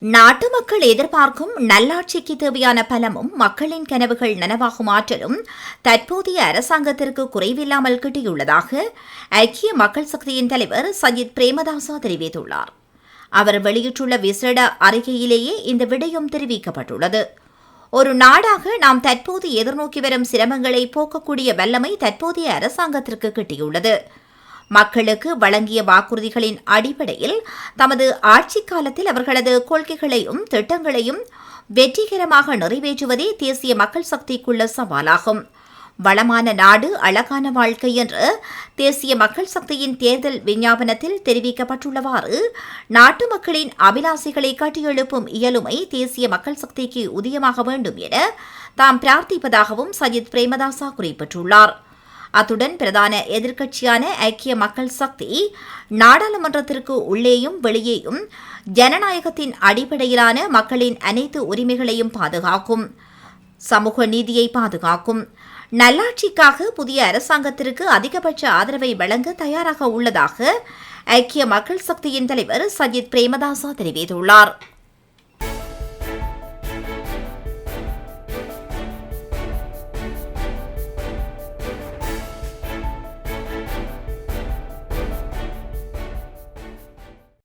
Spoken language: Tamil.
நாட்டு மக்கள் எதிர்பார்க்கும் நல்லாட்சிக்கு தேவையான பலமும் மக்களின் கனவுகள் நனவாகும் ஆற்றலும் தற்போதைய அரசாங்கத்திற்கு குறைவில்லாமல் கிட்டியுள்ளதாக ஐக்கிய மக்கள் சக்தியின் தலைவர் சஜித் பிரேமதாசா தெரிவித்துள்ளார். அவர் வெளியிட்டுள்ள விசேட அறிக்கையிலேயே இந்த விடயம் தெரிவிக்கப்பட்டுள்ளது. ஒரு நாடாக நாம் தற்போது எதிர்நோக்கி வரும் சிரமங்களை போக்கக்கூடிய வல்லமை தற்போதைய அரசாங்கத்திற்கு கிட்டியுள்ளது. மக்களுக்கு வழங்கிய வாக்குறுதிகளின் அடிப்படையில் தமது ஆட்சிக் காலத்தில் அவர்களது கொள்கைகளையும் திட்டங்களையும் வெற்றிகரமாக நிறைவேற்றுவதே தேசிய மக்கள் சக்திக்குள்ள சவாலாகும். வளமான நாடு அழகான வாழ்க்கை என்று தேசிய மக்கள் சக்தியின் தேர்தல் விஞ்ஞாபனத்தில் தெரிவிக்கப்பட்டுள்ளவாறு நாட்டு மக்களின் அபிலாசைகளை கட்டியெழுப்பும் இயலுமை தேசிய மக்கள் சக்திக்கு உதயமாக வேண்டும் என தாம் பிரார்த்திப்பதாகவும் சஜித் பிரேமதாசா குறிப்பிட்டுள்ளார். அத்துடன் பிரதான எதிர்க்கட்சியான ஐக்கிய மக்கள் சக்தி நாடாளுமன்றத்திற்கு உள்ளேயும் வெளியேயும் ஜனநாயகத்தின் அடிப்படையிலான மக்களின் அனைத்து உரிமைகளையும் பாதுகாக்கும், சமூக நீதியை பாதுகாக்கும், நல்லாட்சிக்காக புதிய அரசாங்கத்திற்கு அதிகபட்ச ஆதரவை வழங்க தயாராக உள்ளதாக ஐக்கிய மக்கள் சக்தியின் தலைவர் சஜித் பிரேமதாசா தெரிவித்துள்ளார்.